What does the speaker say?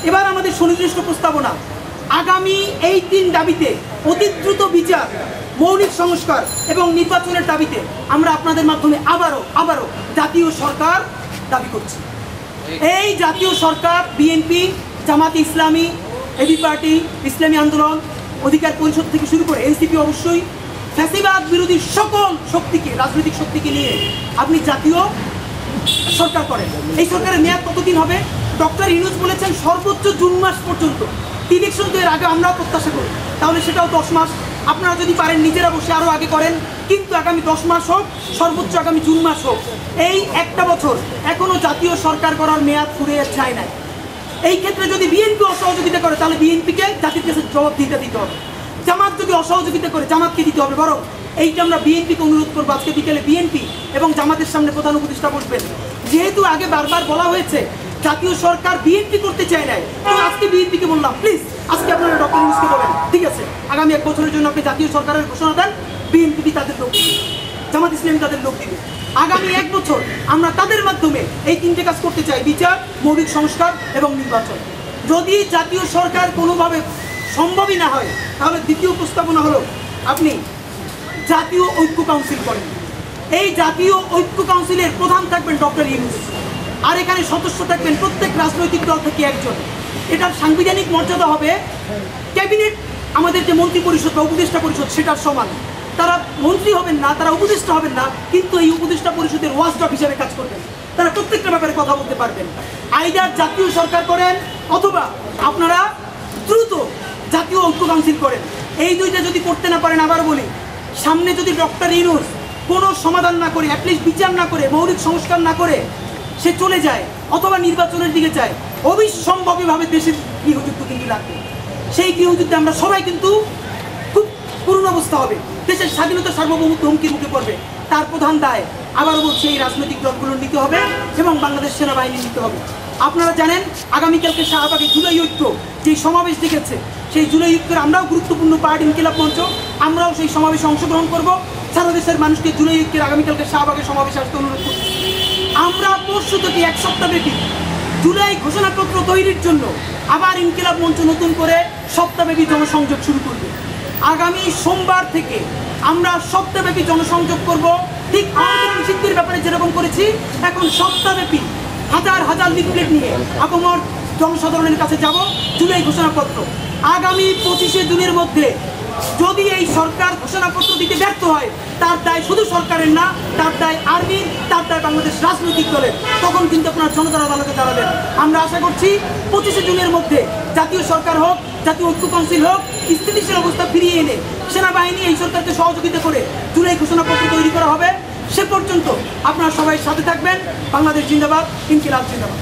এবার আমাদের সুনির্দিষ্ট প্রস্তাবনা, আগামী এই 3 দাবিতে অতি দ্রুত বিচার, মৌলিক সংস্কার এবং নির্বাচনের দাবিতে আমরা আপনাদের মাধ্যমে আবারও জাতীয় সরকার দাবি করছি। এই জাতীয় সরকার BNP, Jamaat Islami, AB party, ইসলামী আন্দোলন, অধিকার পরিষদ থেকে শুরু করে এনসিপি, অবশ্যই ফ্যাসিবাদ বিরোধী সকল শক্তিকে, রাজনৈতিক শক্তিকে নিয়ে আপনি জাতীয় সরকার করেন। এই সরকারের মেয়াদ কতদিন হবে? ডক্টর ইউনূস বলেছেন সর্বোচ্চ জুন মাস পর্যন্ত। ইলেকশন তো এর আগে আমরাও প্রত্যাশা করি, তাহলে সেটাও 10 মাস। আপনারা যদি পারেন নিজেরা বসে আরও আগে করেন, কিন্তু আগামী 10 মাস হোক, সর্বোচ্চ আগামী জুন মাস হোক। এই একটা বছর এখনও জাতীয় সরকার করার মেয়াদ ফুরিয়ে যায় না। এই ক্ষেত্রে যদি বিএনপি অসহযোগিতা করে তাহলে বিএনপিকে জাতির কাছে জবাবদিহিতা দিতে হবে। জামাত যদি অসহযোগিতা করে জামাতকে দিতে হবে। বরং এইটা আমরা বিএনপিকে অনুরোধ করবো, আজকে বিকেলে বিএনপি এবং জামাতের সামনে প্রধান উপদেষ্টা বসবেন। যেহেতু আগে বারবার বলা হয়েছে জাতীয় সরকার বিএনপি করতে চায় নাই, তো আজকে বিএনপিকে বললাম প্লিজ আজকে আপনারা ডক্টর ইউনূসকে বলেন ঠিক আছে আগামী 1 বছরের জন্য আপনি জাতীয় সরকারের ঘোষণা দেন, বিএনপি তাদের লোক দিবে, জামাত ইসলামী তাদের লোক দিবে। আগামী 1 বছর আমরা তাদের মাধ্যমে এই 3টে কাজ করতে চাই, বিচার, মৌলিক সংস্কার এবং নির্বাচন। যদি জাতীয় সরকার কোনোভাবে সম্ভবই না হয় তাহলে দ্বিতীয় প্রস্তাবনা হলো আপনি জাতীয় ঐক্য কাউন্সিল করেন। এই জাতীয় ঐক্য কাউন্সিলের প্রধান থাকবেন ডক্টর ইউনূস, আর এখানে সদস্য থাকবেন প্রত্যেক রাজনৈতিক দল থেকে একজন। এটার সাংবিধানিক মর্যাদা হবে ক্যাবিনেট, আমাদের যে মন্ত্রী পরিষদ বা উপদেষ্টা পরিষদ সেটার সমান। তারা মন্ত্রী হবেন না, তারা উপদেষ্টা হবেন না, কিন্তু এই উপদেষ্টা পরিষদের ওয়াচডগ হিসেবে কাজ করবেন। তারা প্রত্যেকটা ব্যাপারে কথা বলতে পারবেন। আইদার জাতীয় সরকার করেন অথবা আপনারা দ্রুত জাতীয় ঐক্য কাউন্সিল করেন। এই দুইটা যদি করতে না পারেন, আবার বলি, সামনে যদি ডক্টর ইউনূস কোনো সমাধান না করে, অ্যাটলিস্ট বিচার না করে, মৌলিক সংস্কার না করে সে চলে যায় অথবা নির্বাচনের দিকে যায়, অবিসম্ভাবীভাবে দেশের গৃহযুদ্ধ কিন্তু লাগবে। সেই গৃহযুদ্ধে আমরা সবাই কিন্তু খুব করুণ অবস্থা হবে, দেশের স্বাধীনতা সার্বভৌমত্ব হুমকির মুখে পড়বে। তার প্রধান দায় আবারও বলছি এই রাজনৈতিক দলগুলোর নিতে হবে এবং বাংলাদেশ সেনাবাহিনী নিতে হবে। আপনারা জানেন আগামীকালকে শাহবাগে জুলাই ঐক্য যেই সমাবেশ দেখেছে, সেই জুলাই ঐক্যের আমরাও গুরুত্বপূর্ণ পার্ট, ইনকিলাব মঞ্চ, আমরাও সেই সমাবেশে অংশগ্রহণ করব। সারা দেশের মানুষকে জুলাই ঐক্যের আগামীকালকে শাহবাগে সমাবেশে আসতে অনুরোধ করছি। আমরা পরশু থেকে 1 সপ্তাহব্যাপী জুলাই ঘোষণাপত্র তৈরির জন্য আবার ইনকিলাব মঞ্চ নতুন করে সপ্তাহব্যাপী জনসংযোগ শুরু করবে। আগামী সোমবার থেকে আমরা সপ্তাহব্যাপী জনসংযোগ করব, ঠিক আওয়ামী লীগ নিষিদ্ধের ব্যাপারে যেরকম করেছি, এখন সপ্তাহব্যাপী হাজার হাজার লিফলেট নিয়ে আপামর জনসাধারণের কাছে যাব। জুলাই ঘোষণাপত্র আগামী 25শে জুনের মধ্যে যদি এই সরকার ঘোষণাপত্র দিতে ব্যর্থ হয়, তার দায় শুধু সরকারের না, তার দায় আর্মির, তার দায় বাংলাদেশ রাজনৈতিক দলের। তখন কিন্তু আপনারা জনতার আদালতে দাঁড়াবেন। আমরা আশা করছি 25শে জুনের মধ্যে জাতীয় সরকার হোক, জাতীয় ঐক্য কাউন্সিল হোক, স্থিতিশীল অবস্থা ফিরিয়ে এনে সেনাবাহিনী এই সরকারকে সহযোগিতা করে জুলাই ঘোষণাপত্র তৈরি করা হবে। সে পর্যন্ত আপনারা সবাই সাথে থাকবেন। বাংলাদেশ জিন্দাবাদ, ইনকিলাব জিন্দাবাদ।